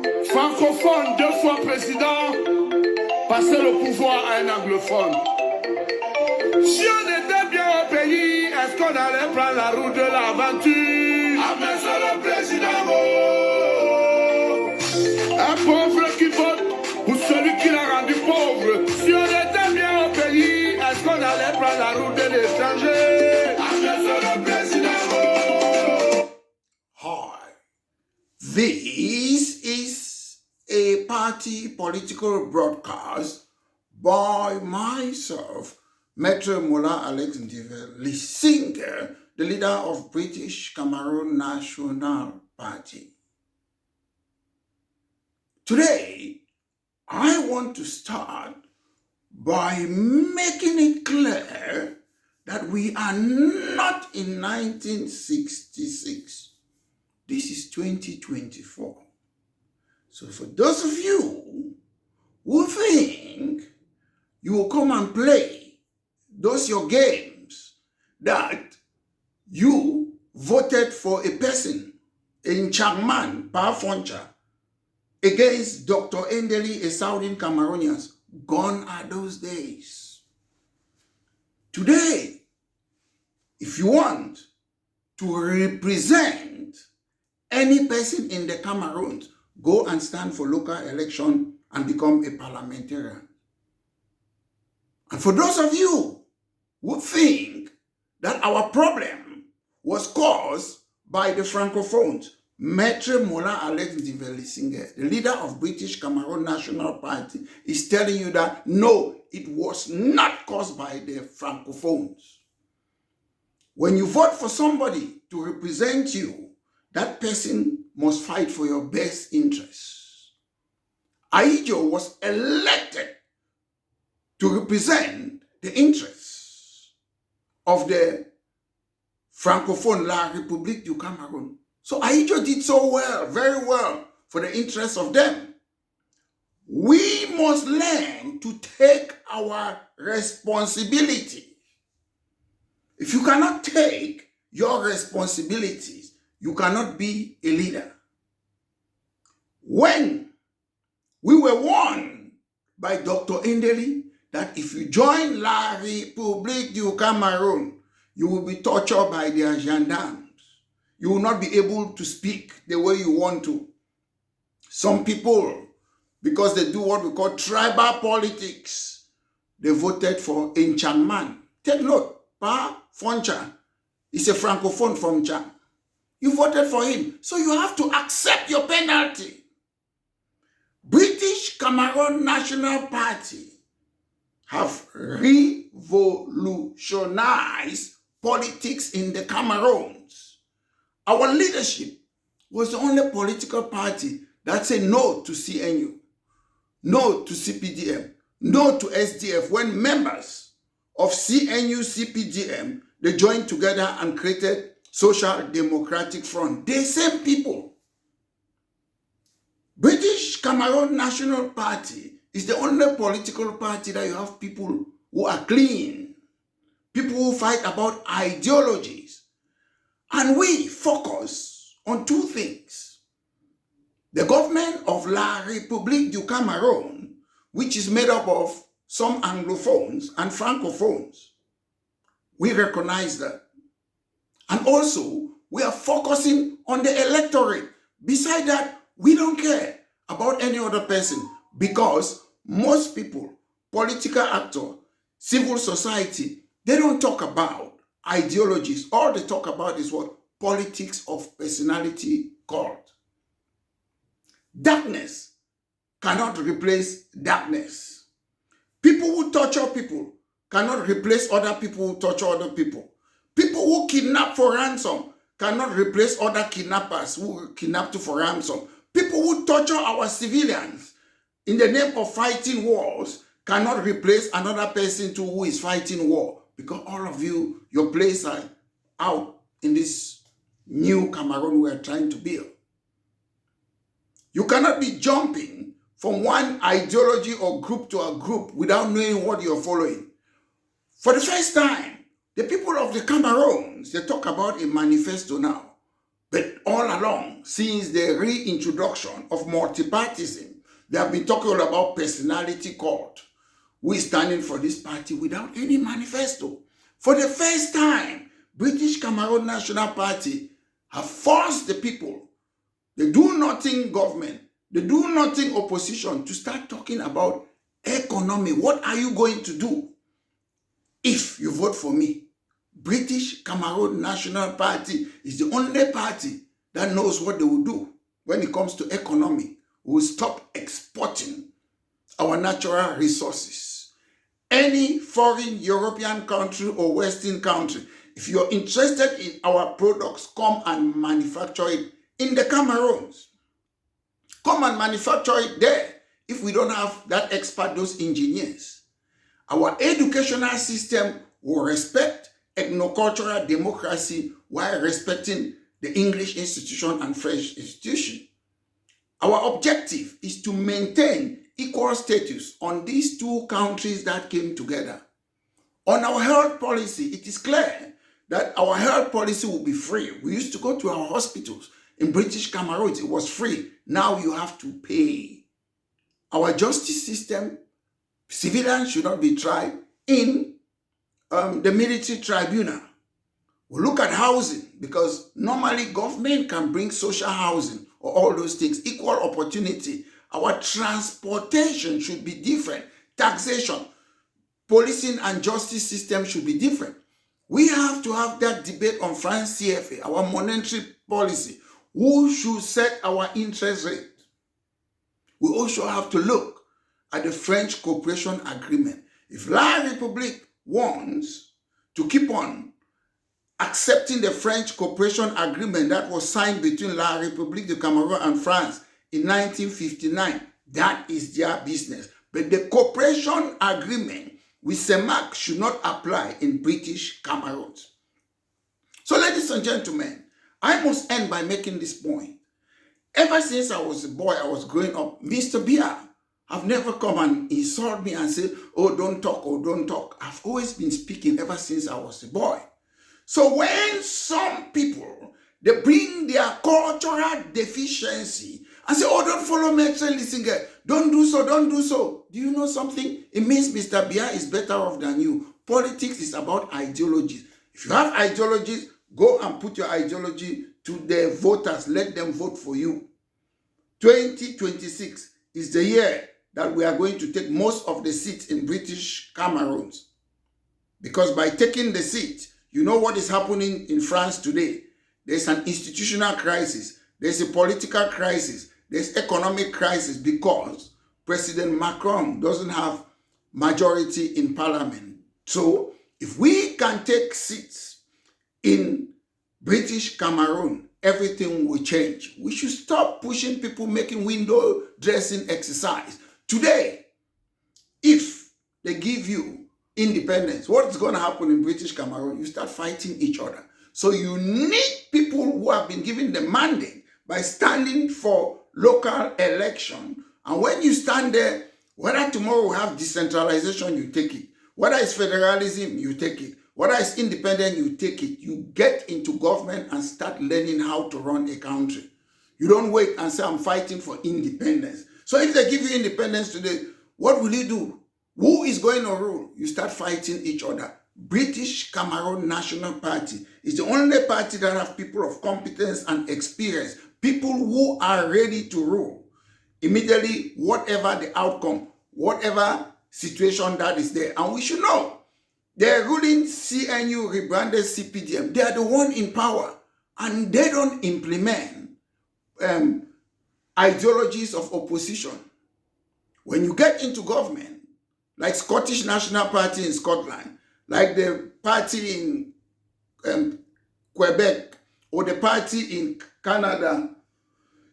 Francophone, 2 fois président, passer le pouvoir à un anglophone. Si on était bien au pays, est-ce qu'on allait prendre la route de l'aventure? Ah, monsieur le président, un pauvre qui vote ou celui qui l'a rendu pauvre. Si on était bien au pays, est-ce qu'on allait prendre la route de l'étranger? Ah, monsieur le président. Hi. This is a party political broadcast by myself, Maître Mola Alex Ndiveli Singer, the leader of British Cameroon National Party. Today, I want to start by making it clear that we are not in 1966. This is 2024. So for those of you who think you will come and play those your games that you voted for a person in Changman, Pafoncha, against Dr. Endeli, a Southern Cameroonians, gone are those days. Today, if you want to represent any person in the Cameroon, go and stand for local election and become a parliamentarian. And for those of you who think that our problem was caused by the Francophones, Maître Mola Alex Ndiveli Singer, the leader of British Cameroon National Party, is telling you that no, it was not caused by the Francophones. When you vote for somebody to represent you, that person must fight for your best interests. Aijo was elected to represent the interests of the Francophone La République du Cameroun. So Aijo did so well, very well, for the interests of them. We must learn to take our responsibility. If you cannot take your responsibilities, you cannot be a leader. When we were warned by Dr. Endeli that if you join La République du Cameroun, you will be tortured by their gendarmes. You will not be able to speak the way you want to. Some people, because they do what we call tribal politics, they voted for Nchangman. Take note, Pa Foncha is a Francophone from Chang. You voted for him, so you have to accept your penalty. British Cameroon National Party have revolutionized politics in the Cameroons. Our leadership was the only political party that said no to CNU, no to CPDM, no to SDF, when members of CNU, CPDM, they joined together and created Social Democratic Front. The same people. British Cameroon National Party is the only political party that you have people who are clean, people who fight about ideologies. And we focus on two things. The government of La République du Cameroun, which is made up of some Anglophones and Francophones. We recognize that. And also, we are focusing on the electorate. Besides that, we don't care about any other person because most people, political actors, civil society, they don't talk about ideologies. All they talk about is what? Politics of personality cult. Darkness cannot replace darkness. People who torture people cannot replace other people who torture other people. People who kidnap for ransom cannot replace other kidnappers who kidnapped for ransom. People who torture our civilians in the name of fighting wars cannot replace another person too who is fighting war, because all of you, your place are out in this new Cameroon we are trying to build. You cannot be jumping from one ideology or group to a group without knowing what you're following. For the first time, the people of the Cameroons, they talk about a manifesto now. But all along, since the reintroduction of multipartyism, they have been talking about personality cult. We're standing for this party without any manifesto. For the first time, British Cameroon National Party have forced the people, the do-nothing government, the do-nothing opposition to start talking about economy. What are you going to do if you vote for me? British Cameroon National Party is the only party that knows what they will do when it comes to economy. We will stop exporting our natural resources. Any foreign European country or Western country, if you're interested in our products, come and manufacture it in the Cameroons. Come and manufacture it there. If we don't have that expert, those engineers, our educational system will respect ethnocultural democracy while respecting the English institution and French institution. Our objective is to maintain equal status on these two countries that came together. On our health policy, it is clear that our health policy will be free. We used to go to our hospitals. In British Cameroon, it was free. Now you have to pay. Our justice system, civilians should not be tried in the military tribunal. We look at housing, because normally government can bring social housing or all those things, equal opportunity. Our transportation should be different. Taxation, policing and justice system should be different. We have to have that debate on France CFA, our monetary policy. Who should set our interest rate? We also have to look at the French Cooperation Agreement. If La République wants to keep on accepting the French Cooperation Agreement that was signed between La République de Cameroon and France in 1959, that is their business. But the Cooperation Agreement with CEMAC should not apply in British Cameroon. So, ladies and gentlemen, I must end by making this point. Ever since I was a boy, I was growing up, Mr. Bia have never come and insult me and said, oh, don't talk, oh, don't talk. I've always been speaking ever since I was a boy. So when some people, they bring their cultural deficiency and say, oh, don't follow me, listen, don't do so, don't do so. Do you know something? It means Mr. Bia is better off than you. Politics is about ideologies. If you have ideologies, go and put your ideology to the voters. Let them vote for you. 2026 is the year that we are going to take most of the seats in British Cameroon. Because by taking the seat, you know what is happening in France today. There's an institutional crisis. There's a political crisis. There's economic crisis because President Macron doesn't have majority in parliament. So if we can take seats in British Cameroon, everything will change. We should stop pushing people making window dressing exercise. Today, if they give you independence, what's going to happen in British Cameroon? You start fighting each other. So you need people who have been given the mandate by standing for local election. And when you stand there, whether tomorrow we have decentralization, you take it. Whether it's federalism, you take it. Whether it's independent, you take it. You get into government and start learning how to run a country. You don't wait and say, I'm fighting for independence. So if they give you independence today, what will you do? Who is going to rule? You start fighting each other. British Cameroon National Party is the only party that have people of competence and experience, people who are ready to rule. Immediately, whatever the outcome, whatever situation that is there. And we should know, the ruling CNU rebranded CPDM, they are the one in power, and they don't implement ideologies of opposition. When you get into government, like Scottish National Party in Scotland, like the party in Quebec, or the party in Canada,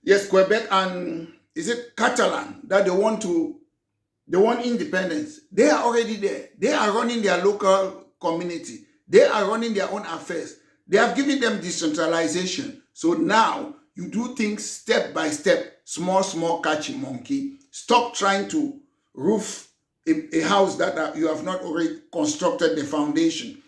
yes, Quebec and is it Catalan, that they want independence. They are already there. They are running their local community. They are running their own affairs. They have given them decentralization. So now you do things step by step, small, catchy monkey. Stop trying to roof a house that you have not already constructed the foundation.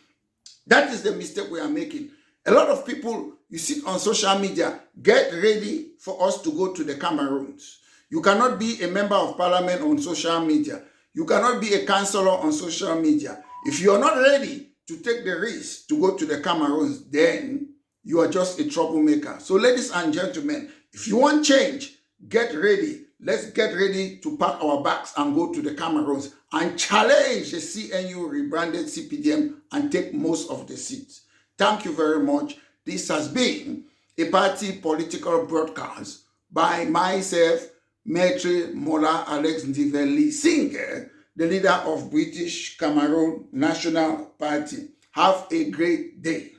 That is the mistake we are making. A lot of people you sit on social media, get ready for us to go to the Cameroons. You cannot be a member of parliament on social media. You cannot be a councillor on social media. If you are not ready to take the risk to go to the Cameroons, then you are just a troublemaker. So ladies and gentlemen, if you want change, get ready. Let's get ready to pack our bags and go to the Cameroons and challenge the CNU rebranded CPDM and take most of the seats. Thank you very much. This has been a party political broadcast by myself, Maitre Mola Alex Ndiveli Singer, the leader of British Cameroon National Party. Have a great day.